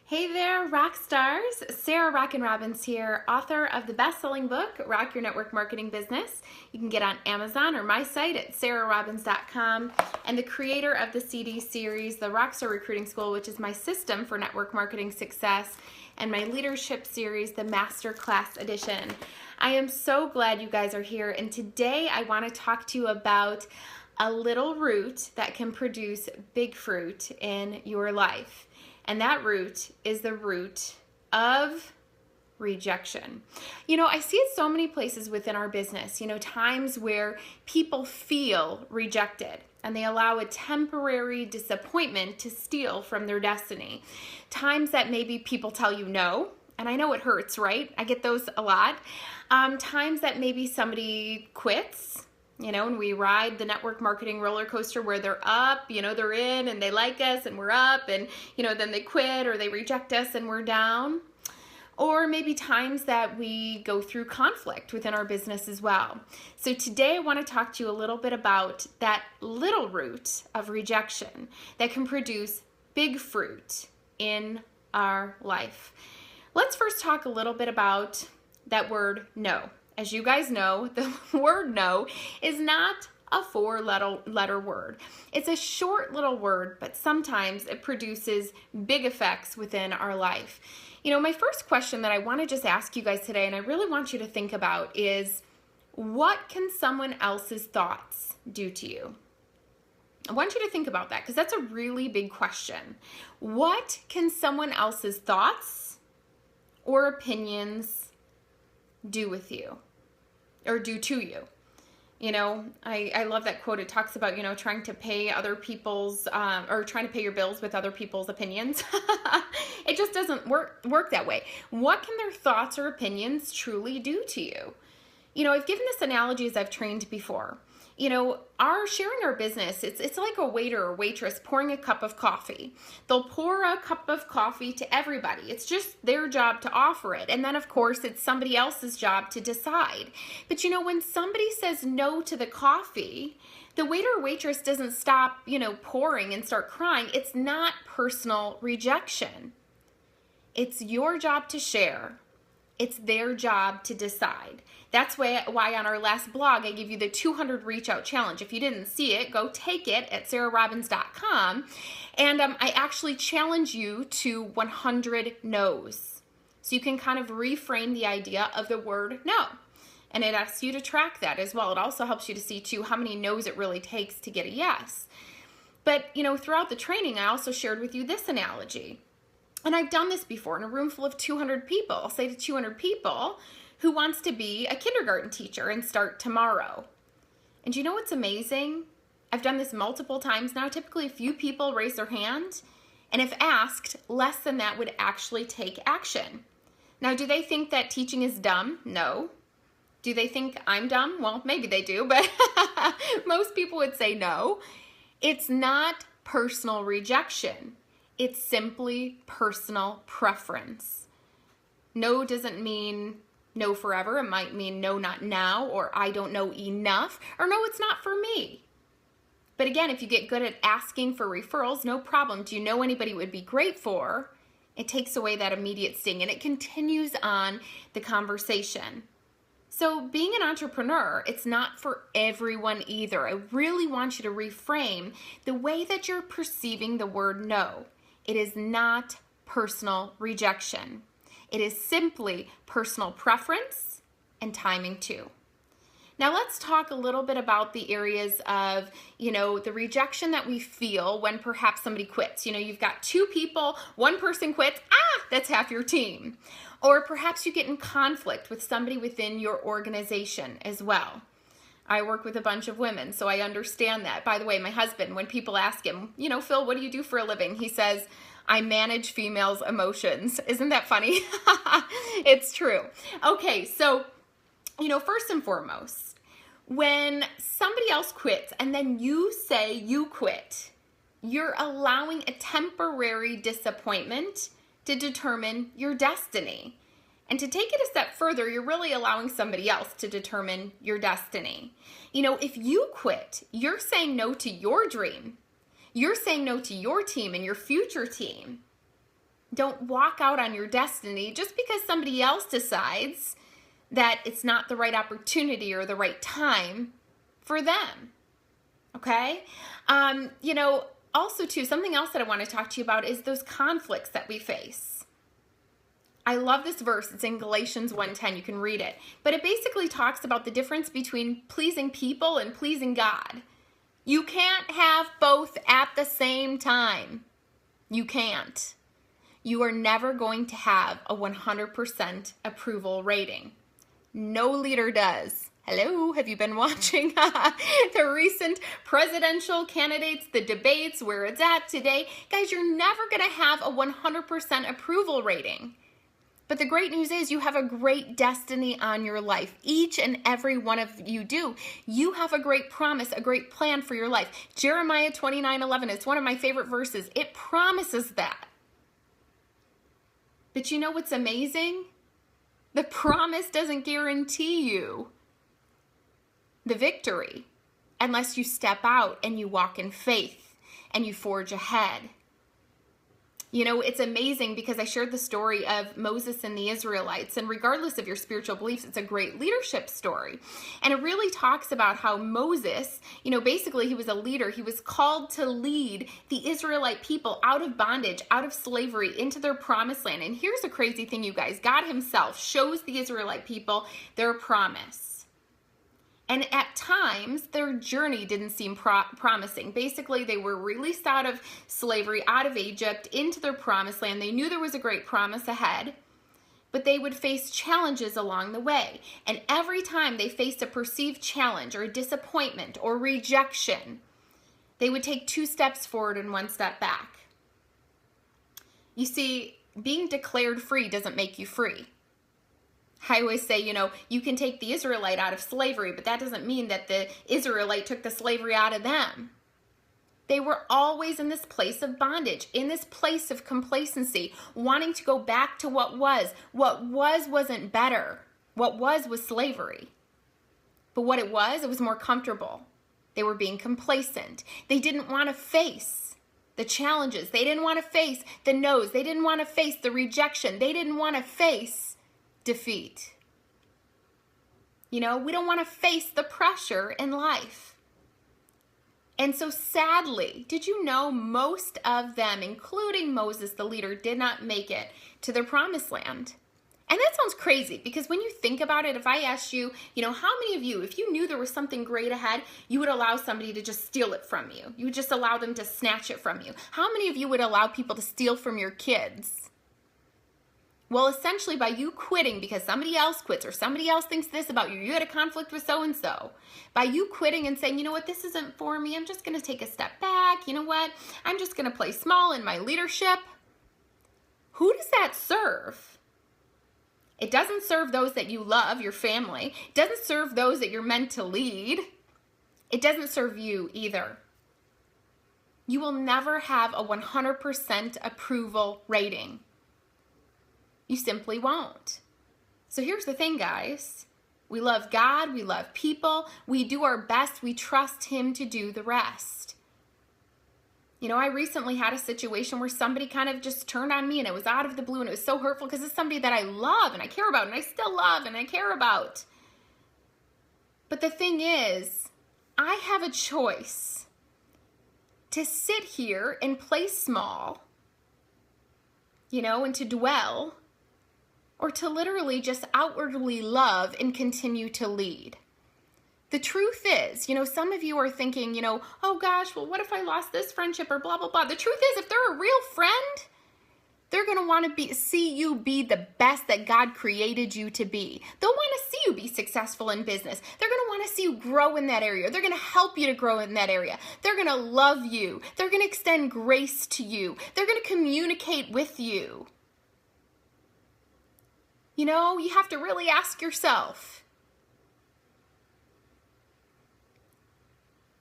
Hey there, rock stars. Sarah Rockin' Robbins here, author of the best-selling book, Rock Your Network Marketing Business. You can get on Amazon or my site at sarahrobbins.com, and the creator of the CD series, the Rockstar Recruiting School, which is my system for network marketing success, and my leadership series, the Masterclass Edition. I am so glad you guys are here, and today I want to talk to you about a little root that can produce big fruit in your life. And that root is the root of rejection. I see it so many places within our business, times where people feel rejected and they allow a temporary disappointment to steal from their destiny. Times that maybe people tell you no, and I know it hurts, right? I get those a lot. Times that maybe somebody quits. And we ride the network marketing roller coaster where they're up, they're in and they like us and we're up, and, then they quit or they reject us and we're down. Or maybe times that we go through conflict within our business as well. So today I want to talk to you a little bit about that little root of rejection that can produce big fruit in our life. Let's first talk a little bit about that word no. As you guys know, the word no is not a four-letter word. It's a short little word, but sometimes it produces big effects within our life. My first question that I want to just ask you guys today, and I really want you to think about, is what can someone else's thoughts do to you? I want you to think about that because that's a really big question. What can someone else's thoughts or opinions do with you? Or do to you? I love that quote. It talks about, trying to pay other people's, or trying to pay your bills with other people's opinions. It just doesn't work that way. What can their thoughts or opinions truly do to you? I've given this analogy as I've trained before. Sharing our business, it's like a waiter or waitress pouring a cup of coffee. They'll pour a cup of coffee to everybody. It's just their job to offer it. And then, of course, it's somebody else's job to decide. But, when somebody says no to the coffee, the waiter or waitress doesn't stop, pouring and start crying. It's not personal rejection. It's your job to share. It's their job to decide. That's why on our last blog, I give you the 200 Reach Out Challenge. If you didn't see it, go take it at sarahrobbins.com. And I actually challenge you to 100 no's. So you can kind of reframe the idea of the word no. And it asks you to track that as well. It also helps you to see, too, how many no's it really takes to get a yes. But, throughout the training, I also shared with you this analogy. And I've done this before in a room full of 200 people. I'll say to 200 people, who wants to be a kindergarten teacher and start tomorrow? And you know what's amazing? I've done this multiple times now. Typically, a few people raise their hand, and if asked, less than that would actually take action. Now, do they think that teaching is dumb? No. Do they think I'm dumb? Well, maybe they do, but most people would say no. It's not personal rejection. It's simply personal preference. No doesn't mean no forever. It might mean no, not now, or I don't know enough, or no, it's not for me. But again, if you get good at asking for referrals, no problem. Do you know anybody it would be great for? It takes away that immediate sting, and it continues on the conversation. So being an entrepreneur, it's not for everyone either. I really want you to reframe the way that you're perceiving the word no. It is not personal rejection. It is simply personal preference and timing too. Now let's talk a little bit about the areas of, the rejection that we feel when perhaps somebody quits. You've got two people, one person quits, that's half your team. Or perhaps you get in conflict with somebody within your organization as well. I work with a bunch of women, so I understand that. By the way, my husband, when people ask him, Phil, what do you do for a living? He says, I manage females' emotions. Isn't that funny? It's true. Okay, so, first and foremost, when somebody else quits and then you say you quit, you're allowing a temporary disappointment to determine your destiny. And to take it a step further, you're really allowing somebody else to determine your destiny. If you quit, you're saying no to your dream. You're saying no to your team and your future team. Don't walk out on your destiny just because somebody else decides that it's not the right opportunity or the right time for them. Okay? Also too, something else that I want to talk to you about is those conflicts that we face. I love this verse. It's in Galatians 1:10. You can read it. But it basically talks about the difference between pleasing people and pleasing God. You can't have both at the same time. You can't. You are never going to have a 100% approval rating. No leader does. Hello, have you been watching the recent presidential candidates, the debates, where it's at today? Guys, you're never going to have a 100% approval rating. But the great news is you have a great destiny on your life. Each and every one of you do. You have a great promise, a great plan for your life. Jeremiah 29:11, it's one of my favorite verses. It promises that. But you know what's amazing? The promise doesn't guarantee you the victory unless you step out and you walk in faith and you forge ahead. It's amazing because I shared the story of Moses and the Israelites, and regardless of your spiritual beliefs, it's a great leadership story. And it really talks about how Moses, basically he was a leader. He was called to lead the Israelite people out of bondage, out of slavery, into their promised land. And here's a crazy thing, you guys. God himself shows the Israelite people their promise. And at times, their journey didn't seem promising. Basically, they were released out of slavery, out of Egypt, into their promised land. They knew there was a great promise ahead, but they would face challenges along the way. And every time they faced a perceived challenge or a disappointment or rejection, they would take 2 steps forward and 1 step back. You see, being declared free doesn't make you free. I always say, you can take the Israelite out of slavery, but that doesn't mean that the Israelite took the slavery out of them. They were always in this place of bondage, in this place of complacency, wanting to go back to what was. What wasn't better. What was slavery. But what it was more comfortable. They were being complacent. They didn't want to face the challenges. They didn't want to face the no's. They didn't want to face the rejection. They didn't want to face defeat. We don't want to face the pressure in life. And so sadly, did you know most of them, including Moses, the leader, did not make it to their promised land? And that sounds crazy because when you think about it, if I asked you, how many of you, if you knew there was something great ahead, you would allow somebody to just steal it from you? You would just allow them to snatch it from you. How many of you would allow people to steal from your kids? Well, essentially by you quitting because somebody else quits or somebody else thinks this about you, you had a conflict with so-and-so. By you quitting and saying, this isn't for me, I'm just going to take a step back. You know what? I'm just going to play small in my leadership. Who does that serve? It doesn't serve those that you love, your family. It doesn't serve those that you're meant to lead. It doesn't serve you either. You will never have a 100% approval rating. You simply won't. So here's the thing, guys. We love God. We love people. We do our best. We trust him to do the rest. I recently had a situation where somebody kind of just turned on me and it was out of the blue and it was so hurtful because it's somebody that I love and I care about and I still love and I care about. But the thing is, I have a choice to sit here and play small, and to dwell, or to literally just outwardly love and continue to lead. The truth is, some of you are thinking, oh gosh, well, what if I lost this friendship or blah, blah, blah. The truth is, if they're a real friend, they're going to want to see you be the best that God created you to be. They'll want to see you be successful in business. They're going to want to see you grow in that area. They're going to help you to grow in that area. They're going to love you. They're going to extend grace to you. They're going to communicate with you. You have to really ask yourself,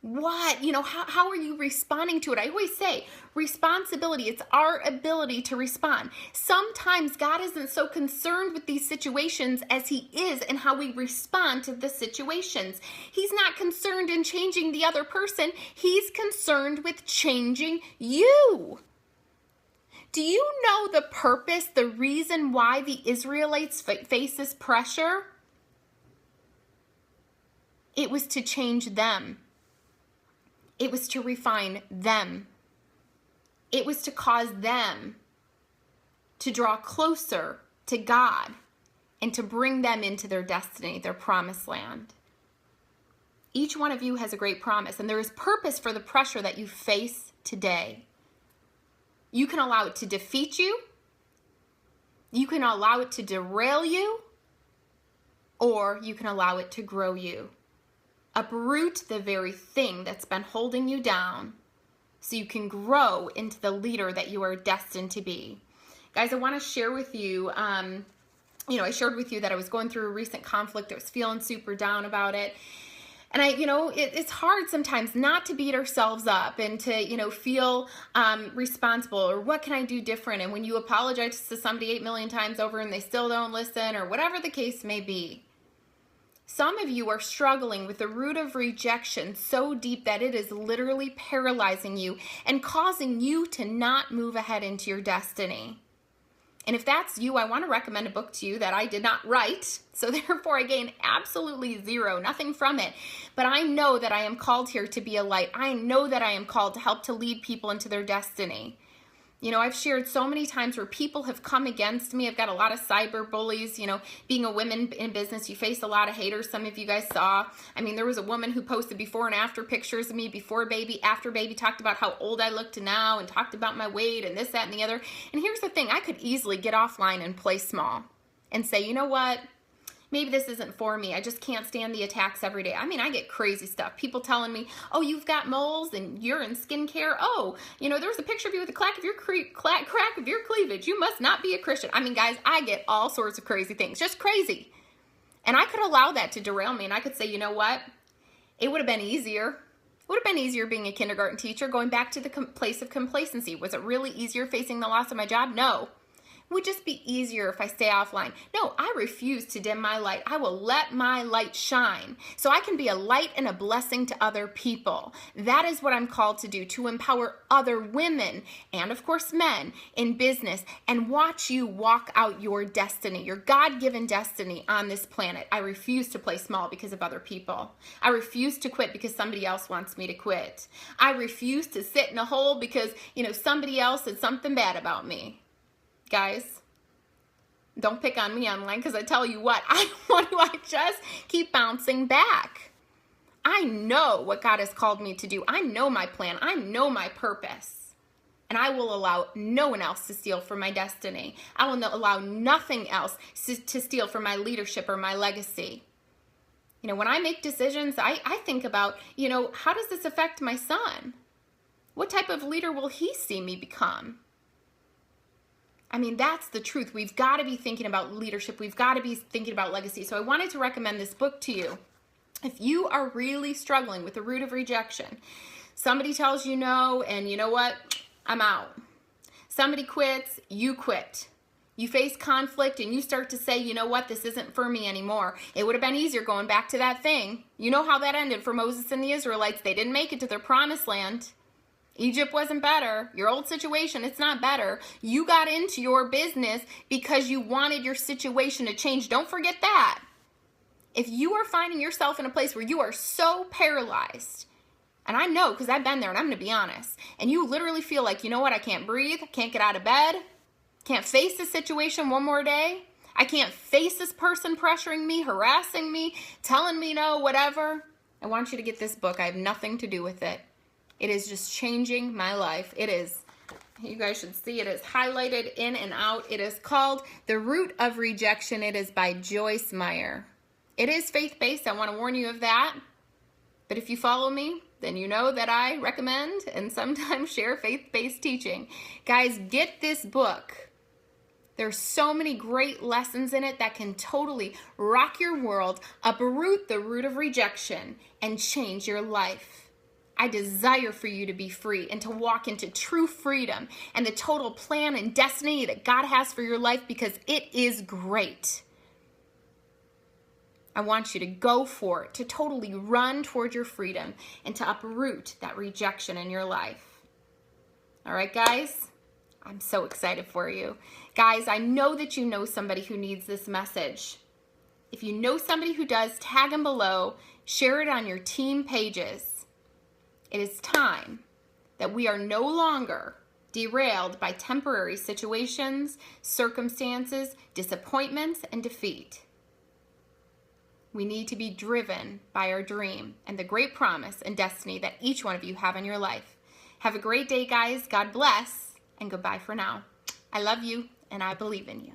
what, how are you responding to it? I always say responsibility. It's our ability to respond. Sometimes God isn't so concerned with these situations as he is in how we respond to the situations. He's not concerned in changing the other person. He's concerned with changing you. Do you know the purpose, the reason why the Israelites face this pressure? It was to change them. It was to refine them. It was to cause them to draw closer to God and to bring them into their destiny, their promised land. Each one of you has a great promise, and there is purpose for the pressure that you face today. You can allow it to defeat you. You can allow it to derail you, or you can allow it to grow you. Uproot the very thing that's been holding you down so you can grow into the leader that you are destined to be. Guys, I want to share with you, I shared with you that I was going through a recent conflict. I was feeling super down about it. And it's hard sometimes not to beat ourselves up and to, feel responsible, or what can I do different? And when you apologize to somebody 8 million times over and they still don't listen, or whatever the case may be. Some of you are struggling with the root of rejection so deep that it is literally paralyzing you and causing you to not move ahead into your destiny. And if that's you, I want to recommend a book to you that I did not write, so therefore I gain absolutely zero, nothing from it. But I know that I am called here to be a light. I know that I am called to help to lead people into their destiny. I've shared so many times where people have come against me. I've got a lot of cyber bullies. Being a woman in business, you face a lot of haters. Some of you guys saw. There was a woman who posted before and after pictures of me, before baby, after baby, talked about how old I looked now, and talked about my weight and this, that, and the other. And here's the thing. I could easily get offline and play small and say, you know what? Maybe this isn't for me. I just can't stand the attacks every day. I get crazy stuff. People telling me, oh, you've got moles and you're in skincare. Oh, there's a picture of you with a crack of your cleavage. You must not be a Christian. Guys, I get all sorts of crazy things. Just crazy. And I could allow that to derail me. And I could say, you know what? It would have been easier. It would have been easier being a kindergarten teacher, going back to the place of complacency. Was it really easier facing the loss of my job? No. It would just be easier if I stay offline. No, I refuse to dim my light. I will let my light shine so I can be a light and a blessing to other people. That is what I'm called to do, to empower other women and, of course, men in business and watch you walk out your destiny, your God-given destiny on this planet. I refuse to play small because of other people. I refuse to quit because somebody else wants me to quit. I refuse to sit in a hole because, somebody else said something bad about me. Guys, don't pick on me online, because I tell you what, I just keep bouncing back. I know what God has called me to do. I know my plan. I know my purpose. And I will allow no one else to steal from my destiny. I will allow nothing else to steal from my leadership or my legacy. When I make decisions, I think about, how does this affect my son? What type of leader will he see me become? That's the truth. We've got to be thinking about leadership. We've got to be thinking about legacy. So I wanted to recommend this book to you. If you are really struggling with the root of rejection, somebody tells you no, and you know what? I'm out. Somebody quits, you quit. You face conflict and you start to say, you know what? This isn't for me anymore. It would have been easier going back to that thing. You know how that ended for Moses and the Israelites. They didn't make it to their promised land. Egypt wasn't better. Your old situation, it's not better. You got into your business because you wanted your situation to change. Don't forget that. If you are finding yourself in a place where you are so paralyzed, and I know because I've been there, and I'm going to be honest, and you literally feel like, you know what, I can't breathe, can't get out of bed, can't face this situation one more day, I can't face this person pressuring me, harassing me, telling me no, whatever, I want you to get this book. I have nothing to do with it. It is just changing my life. It is, you guys should see, it is highlighted in and out. It is called The Root of Rejection. It is by Joyce Meyer. It is faith-based. I want to warn you of that. But if you follow me, then you know that I recommend and sometimes share faith-based teaching. Guys, get this book. There's so many great lessons in it that can totally rock your world, uproot the root of rejection, and change your life. I desire for you to be free and to walk into true freedom and the total plan and destiny that God has for your life, because it is great. I want you to go for it, to totally run toward your freedom and to uproot that rejection in your life. All right, guys? I'm so excited for you. Guys, I know that you know somebody who needs this message. If you know somebody who does, tag them below. Share it on your team pages. It is time that we are no longer derailed by temporary situations, circumstances, disappointments, and defeat. We need to be driven by our dream and the great promise and destiny that each one of you have in your life. Have a great day, guys. God bless, and goodbye for now. I love you, and I believe in you.